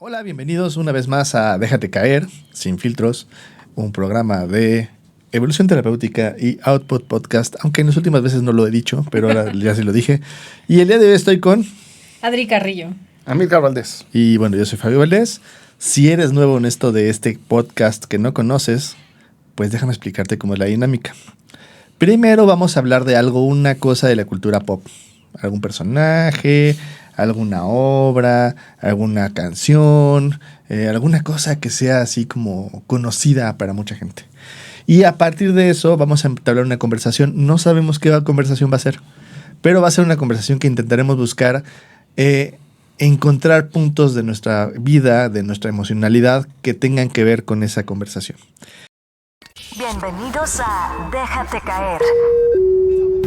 Hola, bienvenidos una vez más a Déjate Caer, Sin Filtros, un programa de evolución terapéutica y Output Podcast, aunque en las últimas veces no lo he dicho, pero ahora ya sí lo dije. Y el día de hoy estoy con... Adri Carrillo. Amílcar Valdés. Y bueno, yo soy Fabio Valdés. Si eres nuevo en esto de este podcast que no conoces, pues déjame explicarte cómo es la dinámica. Primero vamos a hablar de algo, una cosa de la cultura pop. Algún personaje, alguna obra, alguna canción, alguna cosa que sea así como conocida para mucha gente. Y a partir de eso vamos a entablar una conversación. No sabemos qué conversación va a ser, pero va a ser una conversación que intentaremos buscar encontrar puntos de nuestra vida, de nuestra emocionalidad que tengan que ver con esa conversación. Bienvenidos a Déjate Caer.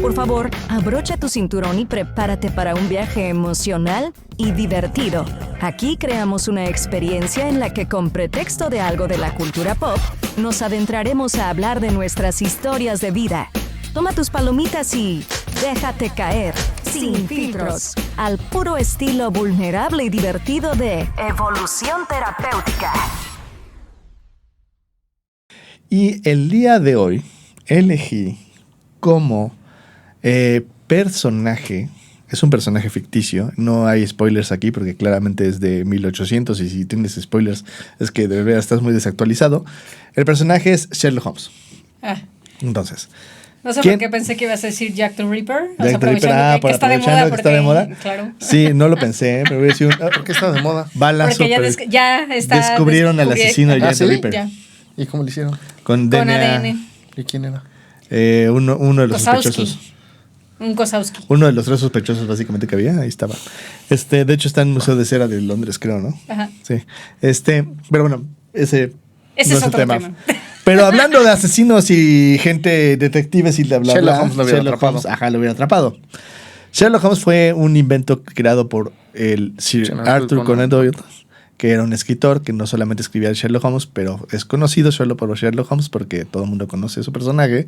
Por favor, abrocha tu cinturón y prepárate para un viaje emocional y divertido. Aquí creamos una experiencia en la que, con pretexto de algo de la cultura pop, nos adentraremos a hablar de nuestras historias de vida. Toma tus palomitas y déjate caer, sin filtros, al puro estilo vulnerable y divertido de evolución terapéutica. Y el día de hoy elegí como personaje, es un personaje ficticio, no hay spoilers aquí porque claramente es de 1800 y si tienes spoilers es que de verdad estás muy desactualizado. El personaje es Sherlock Holmes. Entonces, no sé por qué pensé que ibas a decir Jack the Ripper. Jack the Ripper, que está de moda. Está de moda. Claro. Sí, no lo pensé, pero voy a decir ¿Por qué está de moda? balazo. Porque ya está descubrieron al asesino de Jack the Ripper. Ya. ¿Y cómo lo hicieron? Con DNA. ADN. ¿Y quién era? Uno de los Kosowski. sospechosos. Un Kosowski. Uno de los tres sospechosos básicamente que había, ahí estaba. De hecho está en el Museo de Cera de Londres, creo, ¿no? Ajá. Sí. Pero bueno, ese no es otro tema. Pero hablando de asesinos y gente, detectives y bla, bla, Sherlock bla, Holmes lo hubiera atrapado. lo hubiera atrapado. Sherlock Holmes fue un invento creado por el Sir Arthur Conan Doyle, que era un escritor que no solamente escribía Sherlock Holmes, pero es conocido solo por Sherlock Holmes porque todo el mundo conoce su personaje,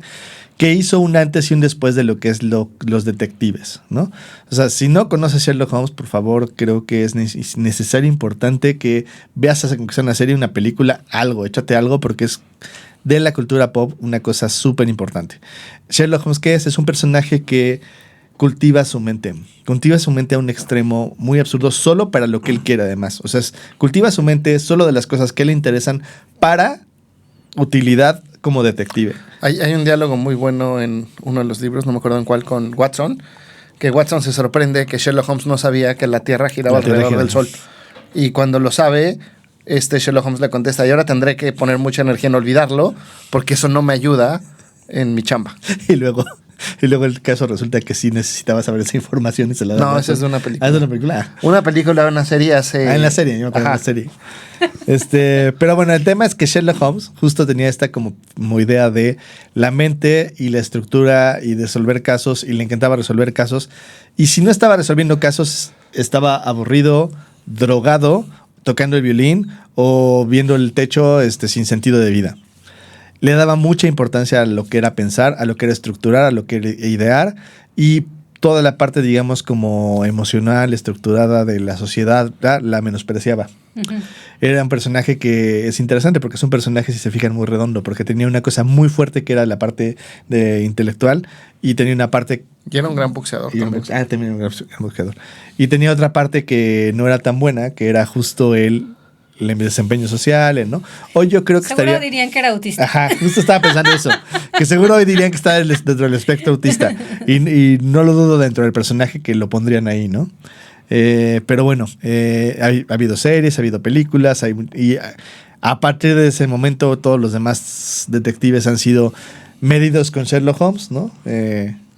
que hizo un antes y un después de lo que es los detectives, ¿no? O sea, si no conoces Sherlock Holmes, por favor, creo que es necesario, importante que veas aunque sea una serie, una película, algo, échate algo porque es de la cultura pop una cosa súper importante. Sherlock Holmes, ¿qué es? Es un personaje que cultiva su mente a un extremo muy absurdo, solo para lo que él quiere además. O sea, cultiva su mente solo de las cosas que le interesan para utilidad como detective. Hay un diálogo muy bueno en uno de los libros, no me acuerdo en cuál, con Watson, que Watson se sorprende que Sherlock Holmes no sabía que la Tierra giraba alrededor del Sol. Y cuando lo sabe, Sherlock Holmes le contesta, y ahora tendré que poner mucha energía en olvidarlo, porque eso no me ayuda en mi chamba. Y luego el caso resulta que sí necesitaba saber esa información y se la da. No, esa es de una película. Ah, es de una película. Una película, una serie hace... en la serie, yo me acuerdo en la serie. Pero bueno, el tema es que Sherlock Holmes justo tenía esta como idea de la mente y la estructura y resolver casos, y le encantaba resolver casos. Y si no estaba resolviendo casos, estaba aburrido, drogado, tocando el violín o viendo el techo sin sentido de vida. Le daba mucha importancia a lo que era pensar, a lo que era estructurar, a lo que era idear, y toda la parte, digamos, como emocional, estructurada de la sociedad, la menospreciaba. Uh-huh. Era un personaje que es interesante porque es un personaje, si se fijan, muy redondo, porque tenía una cosa muy fuerte que era la parte intelectual, y tenía una parte... Y era un gran boxeador también. También un gran boxeador. Y tenía otra parte que no era tan buena, que era justo el desempeño social, ¿no? Hoy yo creo que seguro dirían que era autista. Ajá, justo estaba pensando eso. Que seguro hoy dirían que está dentro del espectro autista. Y no lo dudo dentro del personaje que lo pondrían ahí, ¿no? Pero bueno, ha habido series, ha habido películas, y a partir de ese momento todos los demás detectives han sido medidos con Sherlock Holmes, ¿no?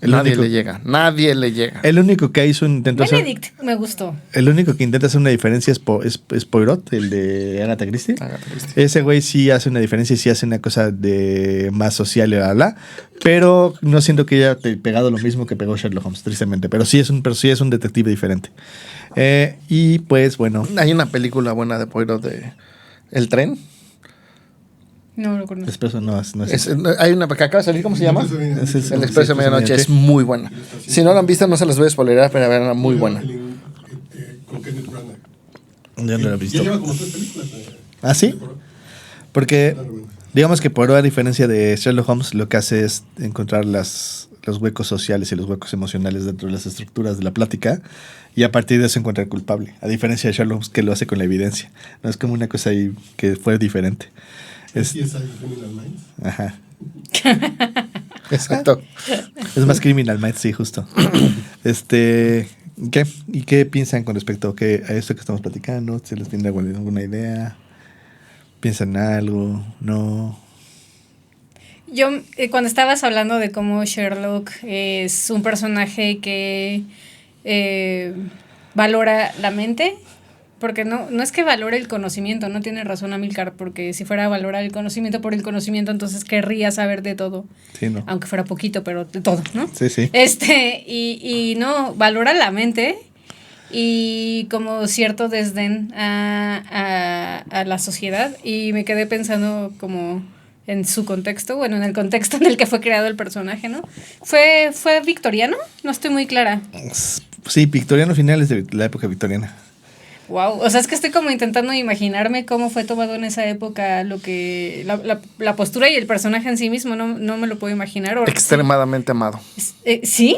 Nadie le llega. El único que hizo intentó Benedict me gustó. El único que intenta hacer una diferencia es Poirot, el de Agatha Christie. Ese güey sí hace una diferencia y sí hace una cosa de más social y bla. Pero no siento que haya pegado lo mismo que pegó Sherlock Holmes, tristemente. Pero sí es un detective diferente. Y pues bueno. Hay una película buena de Poirot de El Tren. No lo conozco. Expreso no es. Hay una que acaba de salir, ¿cómo se llama? El Expreso de Medianoche. Es muy buena. Si no la han visto, no se las voy a spoilerar, pero verla muy buena. Con Kenneth Branagh. Yo no lo he visto. Ya lleva como 3 películas. ¿Ah, sí? Porque, digamos que Poirot, a diferencia de Sherlock Holmes, lo que hace es encontrar los huecos sociales y los huecos emocionales dentro de las estructuras de la plática y a partir de eso encuentra el culpable. A diferencia de Sherlock Holmes, que lo hace con la evidencia. No es como una cosa ahí que fue diferente. Sí, es Criminal Minds. Ajá. Exacto. Es más Criminal Minds, sí, justo. ¿Qué? ¿Y qué piensan con respecto a esto que estamos platicando? ¿Se les viene alguna idea? ¿Piensan algo? ¿No? Yo, cuando estabas hablando de cómo Sherlock es un personaje que valora la mente, porque no es que valore el conocimiento, no tiene razón Amílcar, porque si fuera a valorar el conocimiento por el conocimiento, entonces querría saber de todo. Sí, ¿no? Aunque fuera poquito, pero de todo, ¿no? Sí, sí. Y no, valora la mente y como cierto desdén a la sociedad, y me quedé pensando como en su contexto, bueno, en el contexto en el que fue creado el personaje, ¿no? ¿Fue victoriano? No estoy muy clara. Sí, victoriano, finales de la época victoriana. Wow, o sea, es que estoy como intentando imaginarme cómo fue tomado en esa época lo que la postura y el personaje en sí mismo, no me lo puedo imaginar. Extremadamente amado. ¿Sí?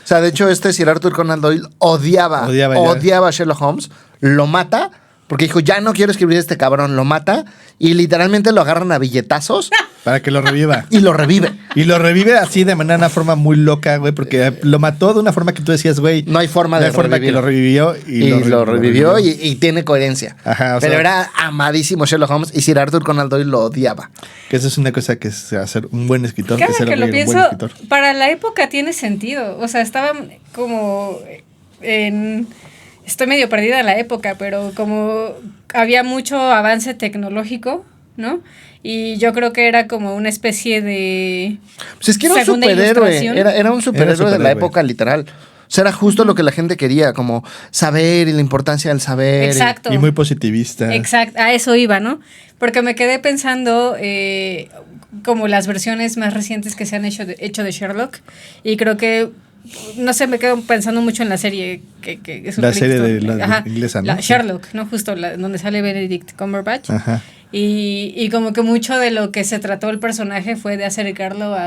O sea, de hecho, Sir Arthur Conan Doyle odiaba a Sherlock Holmes, lo mata, porque dijo, ya no quiero escribir este cabrón, lo mata, y literalmente lo agarran a billetazos. Para que lo reviva. Y lo revive. Y lo revive así de manera, una forma muy loca, güey, porque lo mató de una forma que tú decías, güey. No hay forma de forma que lo revivió. Y lo revivió y tiene coherencia. Ajá, pero era amadísimo Sherlock Holmes y Sir Arthur Conan Doyle lo odiaba. Que eso es una cosa que se va a hacer un buen escritor. Cada que lo un pienso, buen escritor. para la época tiene sentido. O sea, estaba como estoy medio perdida en la época, pero como había mucho avance tecnológico, ¿no? Y yo creo que era como una especie de... Pues es que era un superhéroe. Era un superhéroe de la época, literal. O sea, era justo lo que la gente quería, como saber y la importancia del saber. Exacto. Y muy positivista. Exacto, a eso iba, ¿no? Porque me quedé pensando como las versiones más recientes que se han hecho de Sherlock, y creo que, no sé, me quedo pensando mucho en la serie que es un la serie de la inglesa, ¿no? Sherlock, ¿no? Justo donde sale Benedict Cumberbatch. Ajá. Y como que mucho de lo que se trató el personaje fue de acercarlo a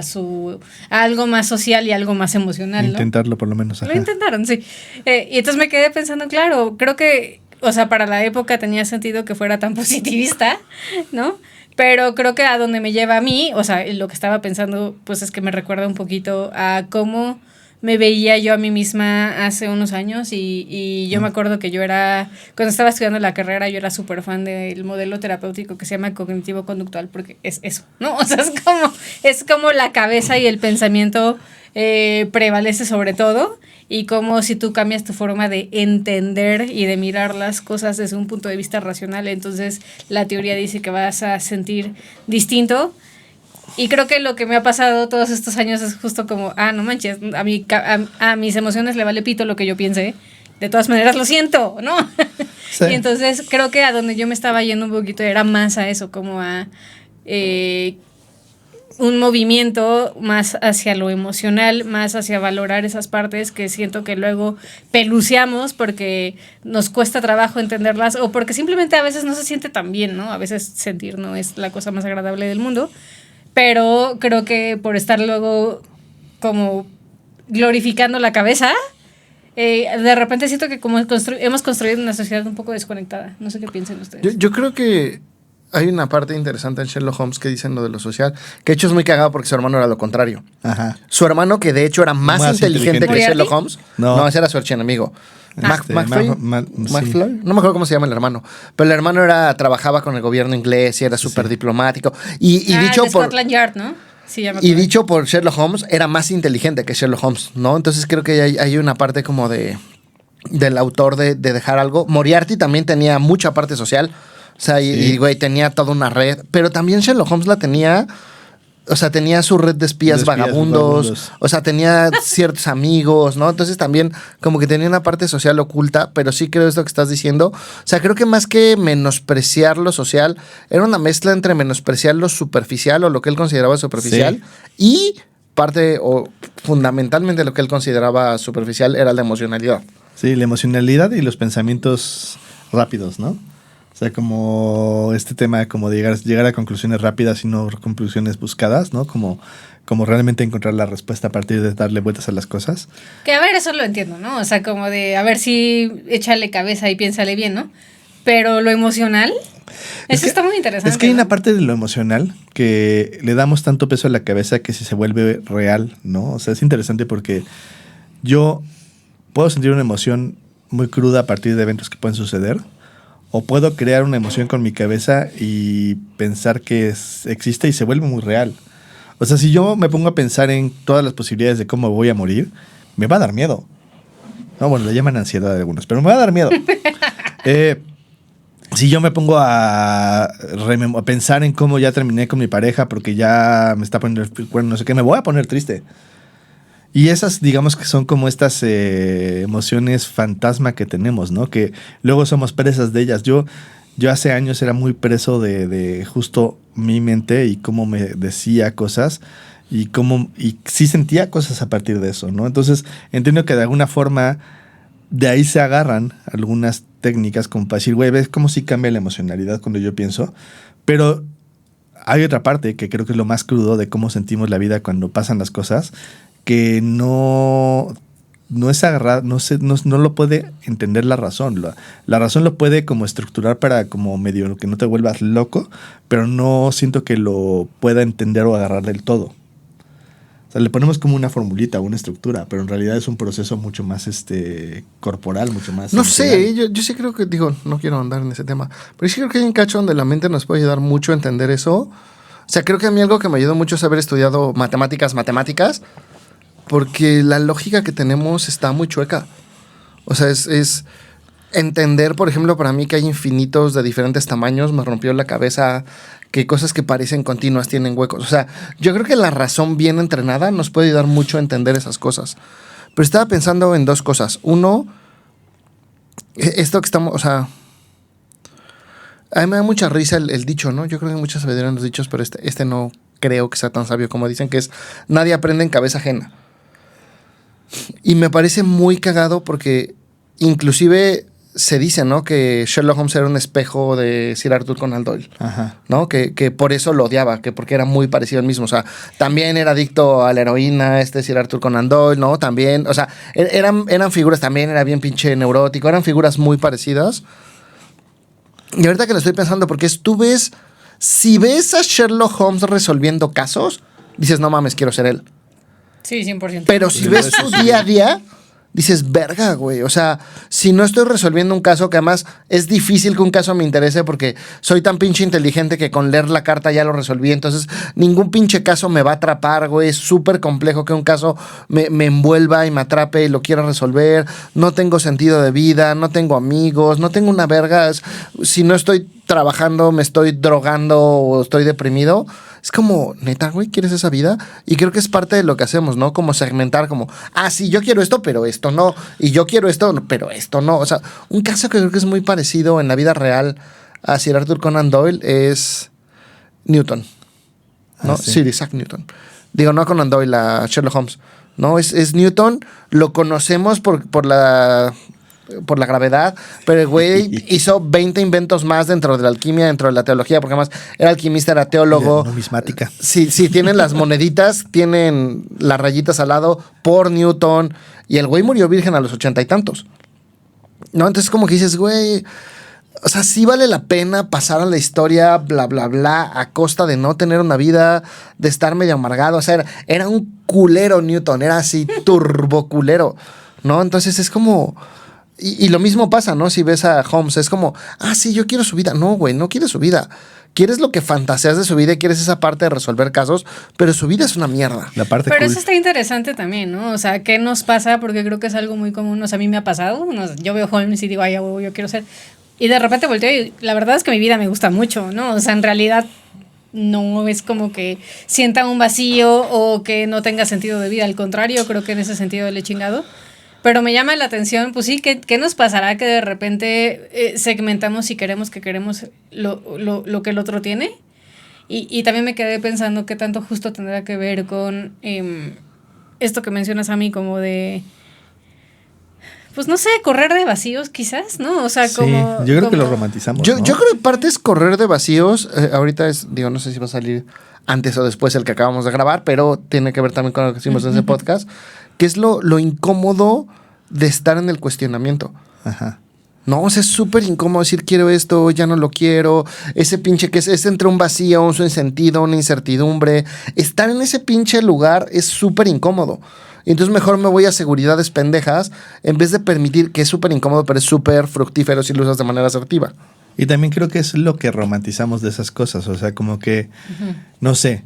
algo más social y algo más emocional, ¿no? Intentarlo por lo menos. Ajá. Lo intentaron, sí. Y entonces me quedé pensando, claro, creo que, o sea, para la época tenía sentido que fuera tan positivista, ¿no? Pero creo que a donde me lleva a mí, o sea, lo que estaba pensando, pues es que me recuerda un poquito a cómo me veía yo a mí misma hace unos años, y yo me acuerdo que cuando estaba estudiando la carrera, yo era súper fan del modelo terapéutico que se llama cognitivo-conductual, porque es eso, ¿no? O sea, es como la cabeza y el pensamiento prevalece sobre todo, y como si tú cambias tu forma de entender y de mirar las cosas desde un punto de vista racional, entonces la teoría dice que vas a sentir distinto. Y creo que lo que me ha pasado todos estos años es justo como, no manches, a mis emociones le vale pito lo que yo piense, de todas maneras lo siento, ¿no? Sí. Y entonces creo que a donde yo me estaba yendo un poquito era más a eso, como a un movimiento más hacia lo emocional, más hacia valorar esas partes que siento que luego peluceamos porque nos cuesta trabajo entenderlas, o porque simplemente a veces no se siente tan bien, ¿no? A veces sentir no es la cosa más agradable del mundo. Pero creo que por estar luego como glorificando la cabeza, de repente siento que como hemos construido una sociedad un poco desconectada. No sé qué piensan ustedes. Yo creo que hay una parte interesante en Sherlock Holmes que dicen lo de lo social, que de hecho es muy cagado porque su hermano era lo contrario. Ajá. Su hermano, que de hecho era más inteligente que Sherlock Holmes, no, ese era su archienemigo. McFly. No me acuerdo cómo se llama el hermano. Pero el hermano trabajaba con el gobierno inglés y era súper diplomático. Y dicho por Scotland Yard, ¿no? Sí, y dicho por Sherlock Holmes, era más inteligente que Sherlock Holmes, ¿no? Entonces creo que hay una parte como del autor de dejar algo. Moriarty también tenía mucha parte social. O sea, y güey, tenía toda una red. Pero también Sherlock Holmes la tenía. O sea, tenía su red de espías vagabundos. O sea, tenía ciertos amigos, ¿no? Entonces también como que tenía una parte social oculta, pero sí creo esto que estás diciendo. O sea, creo que más que menospreciar lo social, era una mezcla entre menospreciar lo superficial o lo que él consideraba superficial, y parte o fundamentalmente lo que él consideraba superficial era la emocionalidad. Sí, la emocionalidad y los pensamientos rápidos, ¿no? O sea, como este tema como de llegar a conclusiones rápidas y no conclusiones buscadas, ¿no? Como realmente encontrar la respuesta a partir de darle vueltas a las cosas. Que a ver, eso lo entiendo, ¿no? O sea, como de, a ver si échale cabeza y piénsale bien, ¿no? Pero lo emocional, eso está muy interesante. Es que hay ¿no? una parte de lo emocional que le damos tanto peso a la cabeza que si se vuelve real, ¿no? O sea, es interesante porque yo puedo sentir una emoción muy cruda a partir de eventos que pueden suceder, o puedo crear una emoción con mi cabeza y pensar que existe y se vuelve muy real. O sea, si yo me pongo a pensar en todas las posibilidades de cómo voy a morir, me va a dar miedo. No, bueno, le llaman ansiedad a algunos, pero me va a dar miedo. Si yo me pongo a pensar en cómo ya terminé con mi pareja porque ya me está poniendo el cuerno, no sé qué, me voy a poner triste. Y esas, digamos que son como estas emociones fantasma que tenemos, ¿no? Que luego somos presas de ellas. Yo hace años era muy preso de justo mi mente y cómo me decía cosas y sí sentía cosas a partir de eso, ¿no? Entonces entiendo que de alguna forma de ahí se agarran algunas técnicas como para decir, güey, ves cómo sí cambia la emocionalidad cuando yo pienso. Pero hay otra parte que creo que es lo más crudo de cómo sentimos la vida cuando pasan las cosas, que no es agarrado, no lo puede entender la razón. La razón lo puede como estructurar para como medio que no te vuelvas loco, pero no siento que lo pueda entender o agarrar del todo. O sea, le ponemos como una formulita, una estructura, pero en realidad es un proceso mucho más corporal, mucho más... No sé, yo sí creo que, no quiero andar en ese tema, pero sí creo que hay un cacho donde la mente nos puede ayudar mucho a entender eso. O sea, creo que a mí algo que me ayudó mucho es haber estudiado matemáticas, porque la lógica que tenemos está muy chueca. O sea, es entender, por ejemplo, para mí que hay infinitos de diferentes tamaños, me rompió la cabeza que cosas que parecen continuas tienen huecos. O sea, yo creo que la razón bien entrenada nos puede ayudar mucho a entender esas cosas. Pero estaba pensando en dos cosas. Uno, esto que estamos, o sea, a mí me da mucha risa el dicho, ¿no? Yo creo que hay mucha sabiduría en los dichos, pero este no creo que sea tan sabio como dicen, que es nadie aprende en cabeza ajena. Y me parece muy cagado porque inclusive se dice, ¿no? Que Sherlock Holmes era un espejo de Sir Arthur Conan Doyle. Ajá. ¿No? Que por eso lo odiaba, que porque era muy parecido al mismo. O sea, también era adicto a la heroína, Sir Arthur Conan Doyle, ¿no? También, o sea, eran figuras, también era bien pinche neurótico, eran figuras muy parecidas. Y ahorita que lo estoy pensando, porque si ves a Sherlock Holmes resolviendo casos, dices, no mames, quiero ser él. Sí, 100%. Pero si ves su día a día, dices, verga, güey. O sea, si no estoy resolviendo un caso, que además es difícil que un caso me interese porque soy tan pinche inteligente que con leer la carta ya lo resolví. Entonces, ningún pinche caso me va a atrapar, güey. Es súper complejo que un caso me envuelva y me atrape y lo quiera resolver. No tengo sentido de vida, no tengo amigos, no tengo una verga. Si no estoy trabajando, me estoy drogando o estoy deprimido. Es como, neta, güey, ¿quieres esa vida? Y creo que es parte de lo que hacemos, ¿no? Como segmentar, como, sí, yo quiero esto, pero esto no. Y yo quiero esto, pero esto no. O sea, un caso que creo que es muy parecido en la vida real a Sir Arthur Conan Doyle es Newton, ¿no? Sí. Sir Isaac Newton. Digo, no Conan Doyle, a Sherlock Holmes. No, es Newton. Lo conocemos por la gravedad, pero el güey hizo 20 inventos más dentro de la alquimia, dentro de la teología, porque además era alquimista, era teólogo. Numismática. Sí, tienen las moneditas, tienen las rayitas al lado por Newton, y el güey murió virgen a los 80 y tantos. ¿No? Entonces como que dices, güey, o sea, sí vale la pena pasar a la historia, bla, bla, bla, a costa de no tener una vida, de estar medio amargado. O sea, era un culero Newton, era así turbo culero, ¿no? Entonces es como... Y lo mismo pasa, ¿no? Si ves a Holmes, es como, sí, yo quiero su vida. No, güey, no quieres su vida. Quieres lo que fantaseas de su vida y quieres esa parte de resolver casos, pero su vida es una mierda. La parte pero cool. Eso está interesante también, ¿no? O sea, ¿qué nos pasa? Porque creo que es algo muy común. O sea, a mí me ha pasado. Yo veo Holmes y digo, yo quiero ser. Y de repente volteo y la verdad es que mi vida me gusta mucho, ¿no? O sea, en realidad no es como que sienta un vacío o que no tenga sentido de vida. Al contrario, creo que en ese sentido le he chingado. Pero me llama la atención, pues sí, ¿qué nos pasará que de repente segmentamos y queremos lo que el otro tiene? Y también me quedé pensando qué tanto justo tendrá que ver con esto que mencionas a mí, como de... pues no sé, correr de vacíos quizás, ¿no? O sea, Sí, como... yo creo que como- lo romantizamos, Yo ¿no? creo que parte es correr de vacíos. Ahorita no sé si va a salir antes o después el que acabamos de grabar, pero tiene que ver también con lo que hicimos en ese podcast, que es lo incómodo de estar en el cuestionamiento. Ajá. No, o sea, es súper incómodo decir quiero esto, ya no lo quiero. Ese pinche que es entre un vacío, un sentido, una incertidumbre. Estar en ese pinche lugar es súper incómodo. Y entonces mejor me voy a seguridades pendejas en vez de permitir que es súper incómodo, pero es súper fructífero si lo usas de manera asertiva. Y también creo que es lo que romantizamos de esas cosas. O sea, como que, no sé,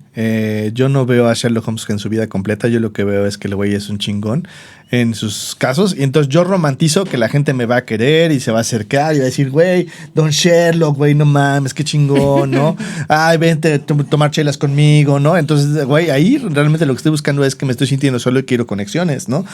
yo no veo a Sherlock Holmes en su vida completa. Yo lo que veo es que el güey es un chingón en sus casos. Y entonces yo romantizo que la gente me va a querer y se va a acercar y va a decir, güey, Don Sherlock, güey, no mames, qué chingón, ¿no? Ay, vente a tomar chelas conmigo, ¿no? Entonces, güey, ahí realmente lo que estoy buscando es que me estoy sintiendo solo y quiero conexiones, ¿no?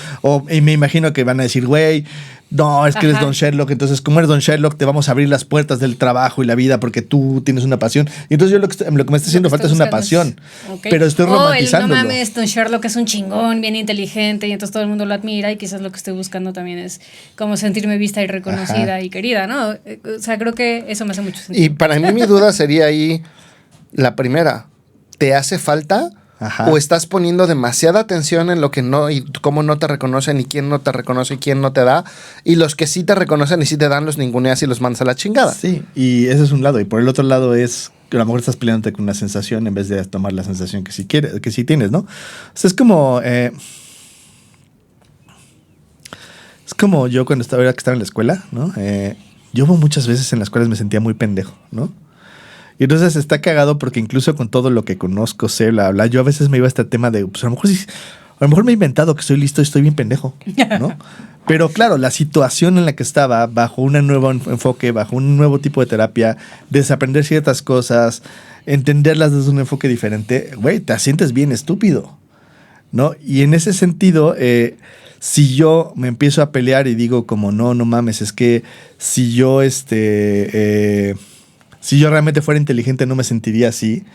Y me imagino que van a decir, güey, no, es que eres Ajá. Don Sherlock, entonces como eres Don Sherlock te vamos a abrir las puertas del trabajo y la vida porque tú tienes una pasión. Y entonces yo lo que me está haciendo falta es una pasión. Ok. Pero estoy romantizándolo. No mames, Don Sherlock es un chingón, bien inteligente y entonces todo el mundo lo admira y quizás lo que estoy buscando también es como sentirme vista y reconocida y querida, ¿no? O sea, creo que eso me hace mucho sentido. Y para mí mi duda sería ahí la primera. ¿Te hace falta? Ajá. ¿O estás poniendo demasiada atención en lo que no y cómo no te reconocen y quién no te reconoce y quién no te da? Y los que sí te reconocen y sí te dan los ninguneas y los mandas a la chingada. Sí, y ese es un lado. Y por el otro lado es que a lo mejor estás peleándote con una sensación en vez de tomar la sensación que sí quieres, que sí tienes, ¿no? O sea, es como yo cuando estaba en la escuela, ¿no? Yo muchas veces en las escuelas me sentía muy pendejo, ¿no? Y entonces está cagado porque incluso con todo lo que conozco, sé, bla, bla, yo a veces me iba a este tema de, pues a lo mejor me he inventado que estoy listo y estoy bien pendejo, ¿no? Pero claro, la situación en la que estaba, bajo un nuevo enfoque, bajo un nuevo tipo de terapia, desaprender ciertas cosas, entenderlas desde un enfoque diferente, güey, te sientes bien estúpido, ¿no? Y en ese sentido, si yo me empiezo a pelear y digo como, no mames, es que si yo realmente fuera inteligente no me sentiría así.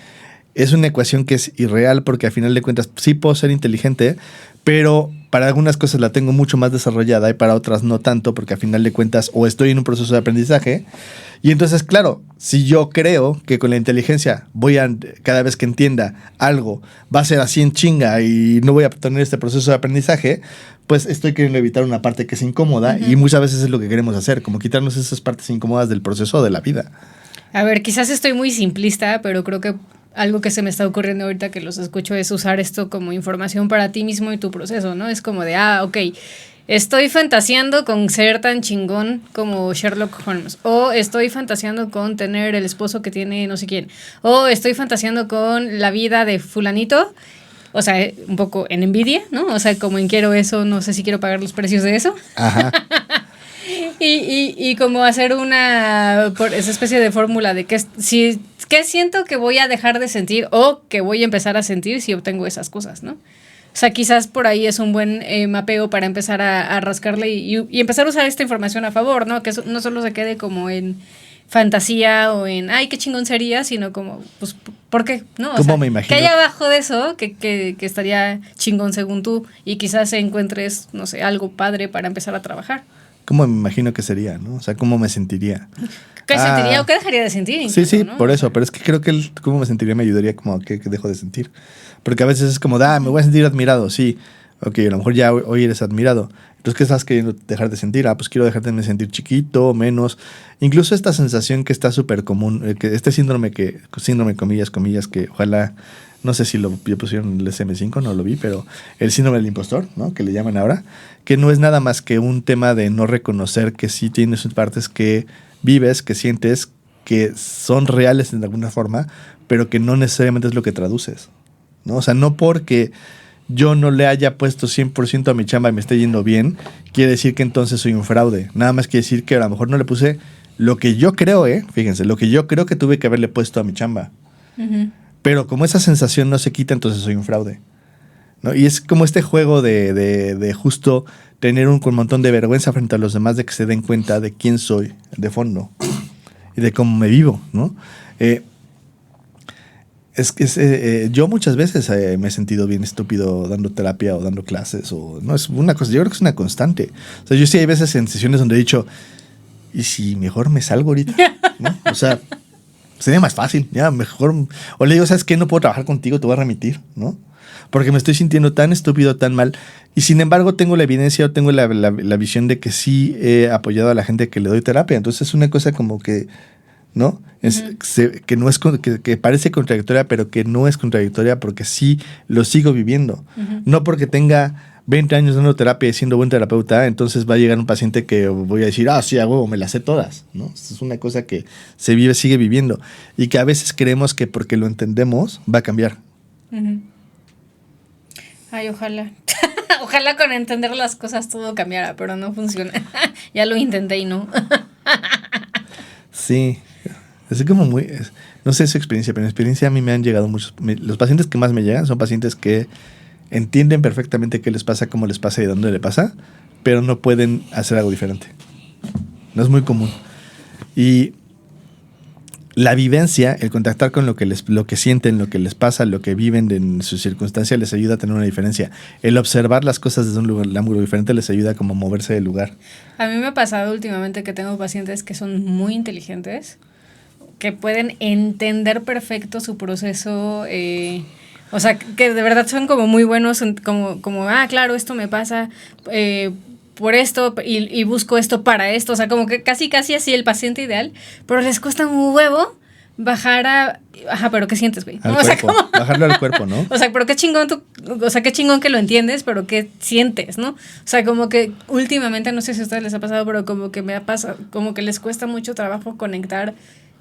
Es una ecuación que es irreal porque al final de cuentas sí puedo ser inteligente, pero para algunas cosas la tengo mucho más desarrollada y para otras no tanto porque al final de cuentas o estoy en un proceso de aprendizaje. Y entonces, claro, si yo creo que con la inteligencia cada vez que entienda algo, va a ser así en chinga y no voy a tener este proceso de aprendizaje, pues estoy queriendo evitar una parte que es incómoda y muchas veces es lo que queremos hacer, como quitarnos esas partes incómodas del proceso de la vida. A ver, quizás estoy muy simplista, pero creo que algo que se me está ocurriendo ahorita que los escucho es usar esto como información para ti mismo y tu proceso, ¿no? Es como de, ok, estoy fantaseando con ser tan chingón como Sherlock Holmes, o estoy fantaseando con tener el esposo que tiene no sé quién, o estoy fantaseando con la vida de fulanito, o sea, un poco en envidia, ¿no? O sea, como en quiero eso, no sé si quiero pagar los precios de eso. Ajá. Y como hacer esa especie de fórmula de qué siento que voy a dejar de sentir o que voy a empezar a sentir si obtengo esas cosas, ¿no? O sea, quizás por ahí es un buen mapeo para empezar a rascarle y empezar a usar esta información a favor, ¿no? Que no solo se quede como en fantasía o en, ay, qué chingón sería, sino como, pues, ¿por qué? ¿No? ¿Cómo me imagino? Que hay abajo de eso que estaría chingón según tú y quizás encuentres, no sé, algo padre para empezar a trabajar. ¿Cómo me imagino que sería, no? O sea, ¿cómo me sentiría? ¿Qué sentiría o qué dejaría de sentir? Incluso, Sí, ¿no? por eso. Pero es que creo que el cómo me sentiría me ayudaría como a que dejo de sentir. Porque a veces es como, me voy a sentir admirado, sí. Ok, a lo mejor ya hoy eres admirado. Entonces, ¿qué estás queriendo dejar de sentir? Pues quiero dejar de sentir chiquito, menos. Incluso esta sensación que está súper común, que este síndrome comillas, que ojalá, no sé si lo pusieron en el SM5, no lo vi, pero el síndrome del impostor, ¿no? Que le llaman ahora, que no es nada más que un tema de no reconocer que sí tienes partes que vives, que sientes, que son reales en alguna forma, pero que no necesariamente es lo que traduces, ¿no? O sea, no porque yo no le haya puesto 100% a mi chamba y me esté yendo bien, quiere decir que entonces soy un fraude. Nada más quiere decir que a lo mejor no le puse lo que yo creo, fíjense, lo que yo creo que tuve que haberle puesto a mi chamba. Uh-huh. Pero como esa sensación no se quita, entonces soy un fraude, ¿no? Y es como este juego de justo tener un montón de vergüenza frente a los demás, de que se den cuenta de quién soy de fondo y de cómo me vivo, ¿no? Es que yo muchas veces me he sentido bien estúpido dando terapia o dando clases. O no es una cosa, yo creo que es una constante. O sea, yo sí hay veces en sesiones donde he dicho, ¿y si mejor me salgo ahorita? ¿No? O sea, sería más fácil, ya mejor. O le digo, ¿sabes qué? No puedo trabajar contigo, te voy a remitir, ¿no? Porque me estoy sintiendo tan estúpido, tan mal. Y sin embargo, tengo la evidencia o tengo la visión de que sí he apoyado a la gente que le doy terapia. Entonces es una cosa como que, ¿no? Que no es que parece contradictoria, pero que no es contradictoria porque sí lo sigo viviendo. No porque tenga 20 años dando terapia y siendo buen terapeuta, entonces va a llegar un paciente que voy a decir, sí, a huevo, me las sé todas, ¿no? Es una cosa que se vive, sigue viviendo y que a veces creemos que porque lo entendemos va a cambiar. Ay, ojalá. Ojalá con entender las cosas todo cambiara, pero no funciona. Ya lo intenté y no. Sí. Es como muy... No sé su experiencia, pero en mi experiencia a mí me han llegado muchos... Los pacientes que más me llegan son pacientes que entienden perfectamente qué les pasa, cómo les pasa y dónde le pasa, pero no pueden hacer algo diferente. No es muy común. Y la vivencia, el contactar con lo que sienten, lo que les pasa, lo que viven en sus circunstancias, les ayuda a tener una diferencia. El observar las cosas desde un ángulo diferente les ayuda como a moverse del lugar. A mí me ha pasado últimamente que tengo pacientes que son muy inteligentes, que pueden entender perfecto su proceso, o sea, que de verdad son como muy buenos, como claro, esto me pasa por esto y busco esto para esto, o sea, como que casi así el paciente ideal, pero les cuesta un huevo bajar a... Ajá, pero ¿qué sientes, güey? Al o sea, cuerpo, bajarlo al cuerpo, ¿no? O sea, pero qué chingón qué chingón que lo entiendes, pero qué sientes, ¿no? O sea, como que últimamente, no sé si a ustedes les ha pasado, pero como que me ha pasado, como que les cuesta mucho trabajo conectar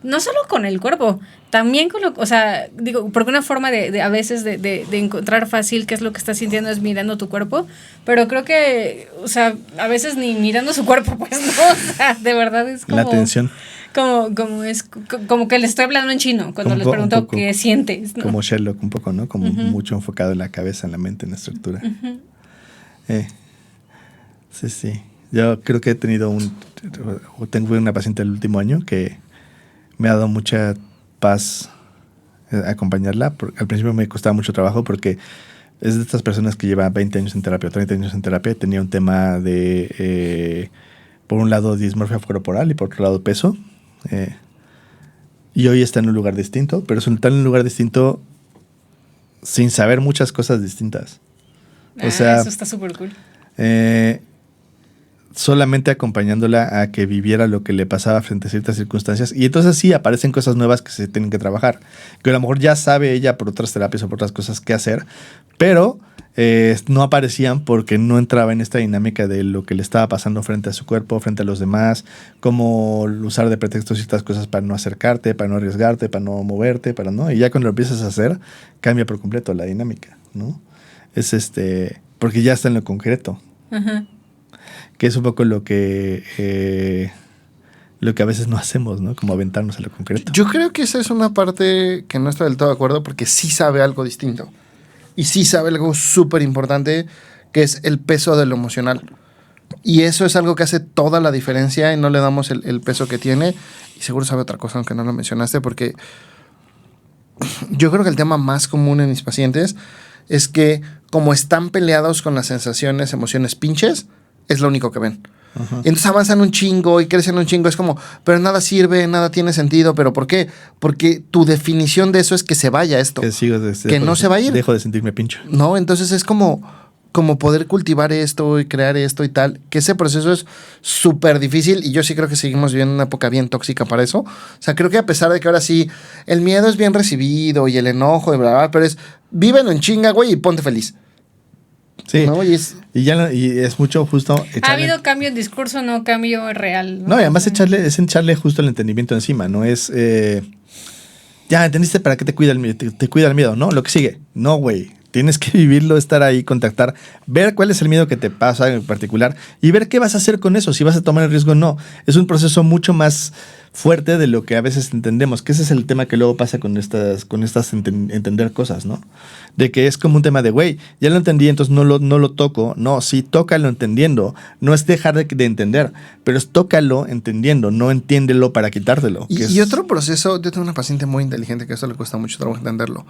no solo con el cuerpo, también con o sea, digo, porque una forma de a veces de encontrar fácil qué es lo que estás sintiendo es mirando tu cuerpo, pero creo que, o sea, a veces ni mirando su cuerpo, pues no, o sea, de verdad es como... La atención. Como que le estoy hablando en chino cuando les pregunto qué sientes, ¿no? Como Sherlock un poco, ¿no? Como mucho enfocado en la cabeza, en la mente, en la estructura. Sí. Yo creo que tengo una paciente el último año que me ha dado mucha paz acompañarla. Al principio me costaba mucho trabajo porque es de estas personas que lleva 20 años en terapia o 30 años en terapia. Tenía un tema de, por un lado, dismorfia corporal y por otro lado, peso. Y hoy está en un lugar distinto, pero está en un lugar distinto sin saber muchas cosas distintas. O sea, eso está súper cool. Solamente acompañándola a que viviera lo que le pasaba frente a ciertas circunstancias. Y entonces sí, aparecen cosas nuevas que se tienen que trabajar. Que a lo mejor ya sabe ella por otras terapias o por otras cosas qué hacer, pero no aparecían porque no entraba en esta dinámica de lo que le estaba pasando frente a su cuerpo, frente a los demás, cómo usar de pretexto ciertas cosas para no acercarte, para no arriesgarte, para no moverte, para no. Y ya cuando lo empiezas a hacer, cambia por completo la dinámica, ¿no? Es porque ya está en lo concreto. Ajá. Que es un poco lo que a veces no hacemos, ¿no? Como aventarnos a lo concreto. Yo creo que esa es una parte que no estoy del todo de acuerdo porque sí sabe algo distinto. Y sí sabe algo súper importante que es el peso de lo emocional. Y eso es algo que hace toda la diferencia y no le damos el peso que tiene. Y seguro sabe otra cosa, aunque no lo mencionaste, porque yo creo que el tema más común en mis pacientes es que como están peleados con las sensaciones, emociones pinches, es lo único que ven. Uh-huh. Y entonces avanzan un chingo y crecen un chingo. Es como, pero nada sirve, nada tiene sentido. ¿Pero por qué? Porque tu definición de eso es que se vaya esto. Que no se va a ir. Dejo de sentirme pincho. No, entonces es como poder cultivar esto y crear esto y tal. Que ese proceso es súper difícil y yo sí creo que seguimos viviendo una época bien tóxica para eso. O sea, creo que a pesar de que ahora sí el miedo es bien recibido y el enojo y bla, bla, pero es vívelo en chinga, güey, y ponte feliz. Sí, ¿no? y es mucho justo ha habido cambio en discurso, no cambio real. No, y además echarle justo el entendimiento encima, no es ya entendiste para qué te cuida el miedo, ¿no? Lo que sigue, no, güey, tienes que vivirlo, estar ahí, contactar, ver cuál es el miedo que te pasa en particular y ver qué vas a hacer con eso, si vas a tomar el riesgo o no. Es un proceso mucho más fuerte de lo que a veces entendemos, que ese es el tema que luego pasa con estas entender cosas, ¿no? De que es como un tema de, güey, ya lo entendí, entonces no lo toco. No, sí, tócalo entendiendo. No es dejar de entender, pero es tócalo entendiendo, no entiéndelo para quitártelo. Y otro proceso, yo tengo una paciente muy inteligente que eso le cuesta mucho trabajo entenderlo.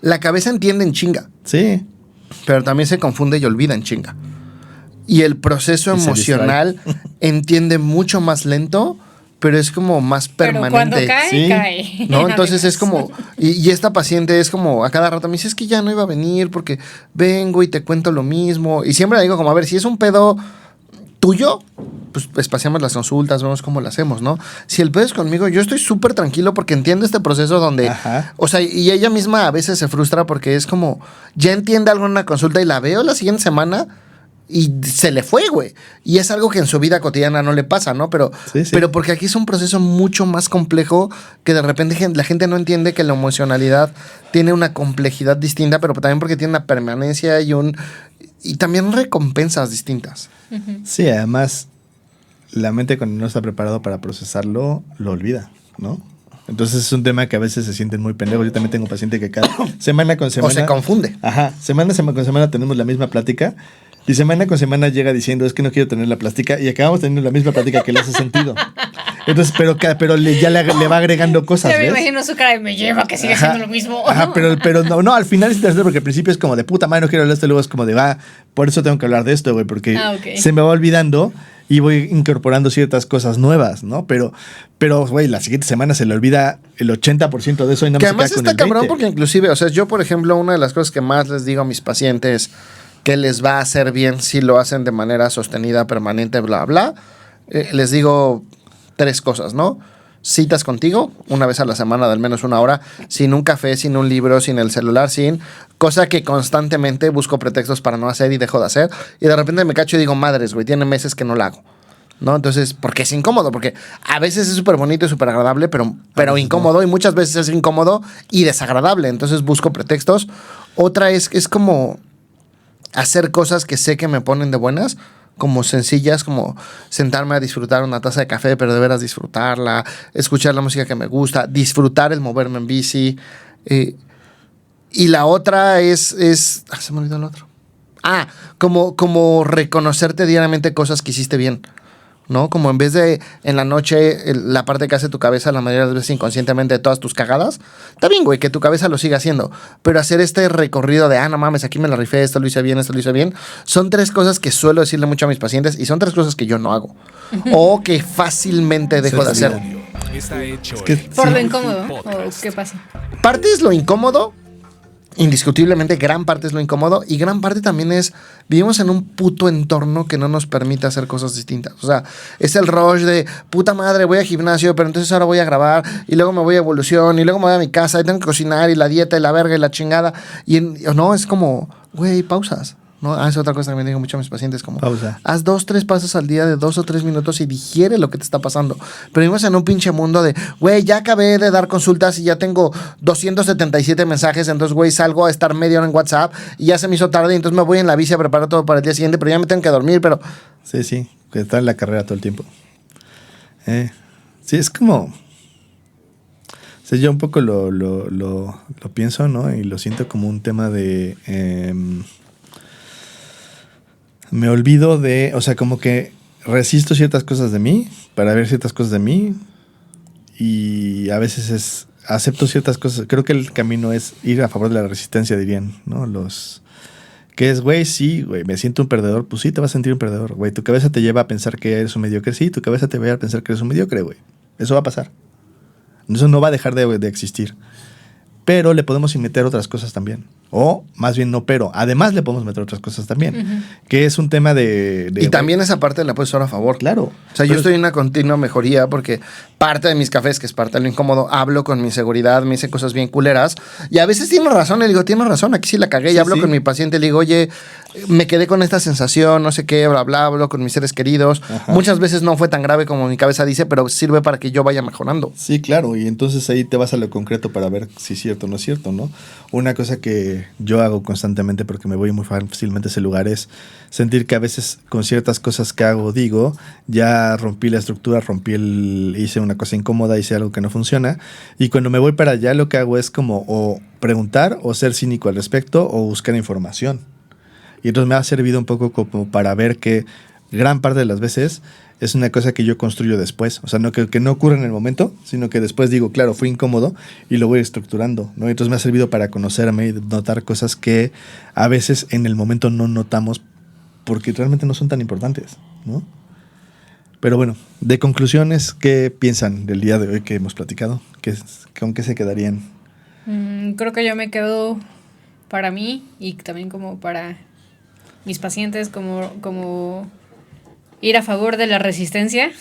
La cabeza entiende en chinga. Sí. Pero también se confunde y olvida en chinga. Y el proceso emocional entiende mucho más lento, pero es como más permanente. Pero cuando cae, cae. ¿No? Entonces es como... Y esta paciente es como... A cada rato me dice, es que ya no iba a venir porque vengo y te cuento lo mismo. Y siempre le digo como, a ver, si es un pedo tuyo, pues espaciamos las consultas, vemos cómo lo hacemos, ¿no? Si el pedo es conmigo, yo estoy súper tranquilo porque entiendo este proceso donde... Ajá. O sea, y ella misma a veces se frustra porque es como... Ya entiende algo en una consulta y la veo la siguiente semana... Y se le fue, güey. Y es algo que en su vida cotidiana no le pasa, ¿no? Pero porque aquí es un proceso mucho más complejo que de repente la gente no entiende que la emocionalidad tiene una complejidad distinta, pero también porque tiene una permanencia y también recompensas distintas. Sí, además, la mente cuando no está preparado para procesarlo, lo olvida, ¿no? Entonces es un tema que a veces se sienten muy pendejos. Yo también tengo paciente que cada semana con semana... O se confunde. Ajá. Semana con semana tenemos la misma plática. Y semana con semana llega diciendo, es que no quiero tener la plástica. Y acabamos teniendo la misma plática que le hace sentido. Entonces, pero ya le va agregando cosas, Ya me ¿ves? imagino su cara de me lleva, que sigue siendo lo mismo. Ajá, pero no, al final es interesante porque al principio es como de puta madre, no quiero hablar de esto. Luego es como de, por eso tengo que hablar de esto, güey. Porque se me va olvidando y voy incorporando ciertas cosas nuevas, ¿no? Pero güey, la siguiente semana se le olvida el 80% de eso y nada más. Que además se queda con está el cabrón 20. porque inclusive, o sea, yo por ejemplo, una de las cosas que más les digo a mis pacientes que les va a hacer bien si lo hacen de manera sostenida, permanente, bla, bla, les digo 3 cosas, ¿no? Citas contigo, una vez a la semana de al menos 1 hora, sin un café, sin un libro, sin el celular, cosa que constantemente busco pretextos para no hacer y dejo de hacer, y de repente me cacho y digo, madres, güey, tiene meses que no la hago, ¿no? Entonces, porque es incómodo, porque a veces es súper bonito y súper agradable, pero incómodo, no. Y muchas veces es incómodo y desagradable, entonces busco pretextos. Otra es como hacer cosas que sé que me ponen de buenas, como sencillas, como sentarme a disfrutar una taza de café, pero de veras disfrutarla, escuchar la música que me gusta, disfrutar el moverme en bici. Y la otra es se me olvidó el otro. Como reconocerte diariamente cosas que hiciste bien, ¿no? Como en vez de en la noche la parte que hace tu cabeza la mayoría de las veces inconscientemente de todas tus cagadas, está bien, güey, que tu cabeza lo siga haciendo, pero hacer este recorrido de, no mames, aquí me la rifé, esto lo hice bien, son 3 cosas que suelo decirle mucho a mis pacientes y son 3 cosas que yo no hago o que fácilmente dejo de hacer. Es que, ¿Por lo incómodo? ¿O qué pasa? Parte es lo incómodo. Indiscutiblemente gran parte es lo incómodo y gran parte también es vivimos en un puto entorno que no nos permite hacer cosas distintas. O sea, es el rush de puta madre, voy al gimnasio, pero entonces ahora voy a grabar y luego me voy a Evolución y luego me voy a mi casa y tengo que cocinar y la dieta y la verga y la chingada no, es como, güey, pausas. ¿No? Es otra cosa que me digo mucho a mis pacientes, como pausa. Haz 2-3 pasos al día de 2 o 3 minutos y digiere lo que te está pasando. Pero vivimos en un pinche mundo de, güey, ya acabé de dar consultas y ya tengo 277 mensajes, entonces, güey, salgo a estar media hora en WhatsApp y ya se me hizo tarde y entonces me voy en la bici a preparar todo para el día siguiente, pero ya me tengo que dormir, pero... Sí, que está en la carrera todo el tiempo. Sí, es como... O sea, yo un poco lo pienso, ¿no? Y lo siento como un tema de... me olvido de, o sea, como que resisto ciertas cosas de mí para ver ciertas cosas de mí y a veces acepto ciertas cosas. Creo que el camino es ir a favor de la resistencia, dirían, ¿no? Que es, güey, sí, güey, me siento un perdedor. Pues sí, te vas a sentir un perdedor, güey. Tu cabeza te lleva a pensar que eres un mediocre. Sí, tu cabeza te va a pensar que eres un mediocre, güey. Eso va a pasar. Eso no va a dejar de existir. Pero le podemos meter otras cosas también. O, más bien no, pero además le podemos meter otras cosas también. Que es un tema de y también esa parte la puedes usar a favor. Claro. O sea, yo estoy en una continua mejoría porque parte de mis cafés, que es parte de lo incómodo, hablo con mi seguridad, me hice cosas bien culeras. Y a veces tiene razón, le digo, tienes razón, aquí sí la cagué. Y hablo con mi paciente, le digo, oye, me quedé con esta sensación, no sé qué, bla, bla, hablo con mis seres queridos. Ajá. Muchas veces no fue tan grave como mi cabeza dice, pero sirve para que yo vaya mejorando. Sí, claro. Y entonces ahí te vas a lo concreto para ver si es cierto o no es cierto, ¿no? Una cosa que que yo hago constantemente porque me voy muy fácilmente a ese lugar, es sentir que a veces con ciertas cosas que hago, digo, ya rompí la estructura, hice una cosa incómoda, hice algo que no funciona, y cuando me voy para allá lo que hago es como o preguntar o ser cínico al respecto o buscar información. Y entonces me ha servido un poco como para ver que gran parte de las veces es una cosa que yo construyo después. O sea, no que no ocurre en el momento, sino que después digo, claro, fue incómodo y lo voy estructurando, ¿no? Entonces me ha servido para conocerme y notar cosas que a veces en el momento no notamos porque realmente no son tan importantes, ¿no? Pero bueno, de conclusiones, ¿qué piensan del día de hoy que hemos platicado? ¿Con qué se quedarían? Creo que yo me quedo para mí y también como para mis pacientes como ir a favor de la resistencia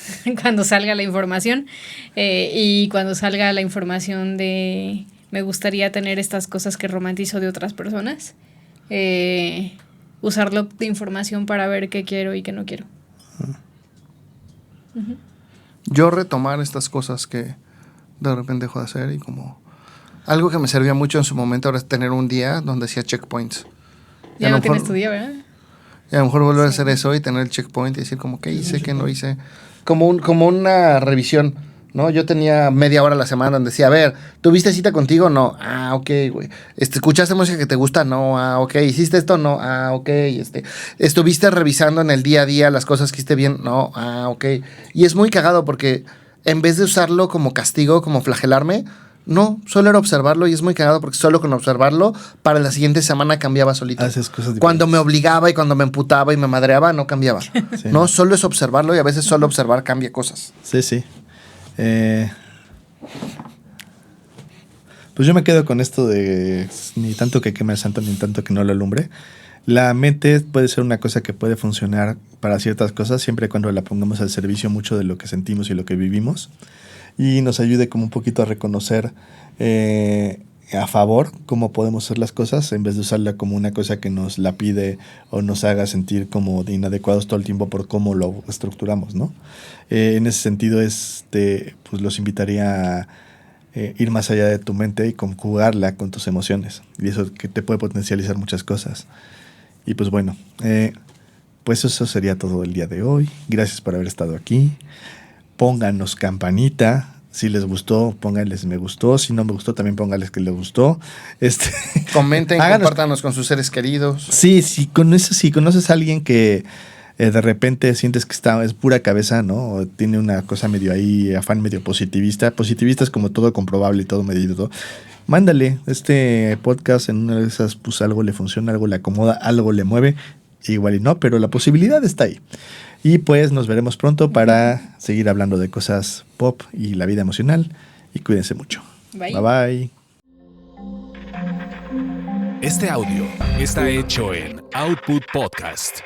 cuando salga la información y cuando salga la información de me gustaría tener estas cosas que romantizo de otras personas, usarlo de información para ver qué quiero y qué no quiero. Uh-huh. Yo retomar estas cosas que de repente dejo de hacer y como algo que me servía mucho en su momento era tener un día donde hacía checkpoints. Ya no tienes tu día, ¿verdad? Y a lo mejor volver a hacer eso y tener el checkpoint y decir como qué hice, qué no hice. Como una revisión, ¿no? Yo tenía media hora a la semana donde decía, a ver, ¿tuviste cita contigo? No. Ah, ok, güey. ¿Escuchaste música que te gusta? No. Ah, ok. ¿Hiciste esto? No. Ah, ok. ¿Estuviste revisando en el día a día las cosas que hiciste bien? No. Ah, ok. Y es muy cagado porque en vez de usarlo como castigo, como flagelarme, no, solo era observarlo y es muy cagado porque solo con observarlo para la siguiente semana cambiaba solito. Cuando me obligaba y cuando me emputaba y me madreaba, no cambiaba. Sí, no, solo es observarlo y a veces solo observar cambia cosas. Sí, sí. Pues yo me quedo con esto de ni tanto que queme el santo ni tanto que no lo alumbre. La mente puede ser una cosa que puede funcionar para ciertas cosas siempre y cuando la pongamos al servicio mucho de lo que sentimos y lo que vivimos. Y nos ayude como un poquito a reconocer a favor cómo podemos hacer las cosas en vez de usarla como una cosa que nos la pide o nos haga sentir como inadecuados todo el tiempo por cómo lo estructuramos, ¿no? En ese sentido, pues los invitaría a ir más allá de tu mente y conjugarla con tus emociones. Y eso que te puede potencializar muchas cosas. Y pues bueno, pues eso sería todo el día de hoy. Gracias por haber estado aquí. Pónganos campanita. Si les gustó, pónganles me gustó. Si no me gustó, también pónganles que les gustó. Comenten, compártanos con sus seres queridos. Sí, si conoces a alguien que de repente sientes que es pura cabeza, ¿no? O tiene una cosa medio ahí, afán medio positivista. Positivista es como todo comprobable y todo medido. Todo. Mándale este podcast, en una de esas, pues algo le funciona, algo le acomoda, algo le mueve. Igual y no, pero la posibilidad está ahí. Y pues nos veremos pronto para seguir hablando de cosas pop y la vida emocional. Y cuídense mucho. Bye. Bye bye. Este audio está hecho en Output Podcast.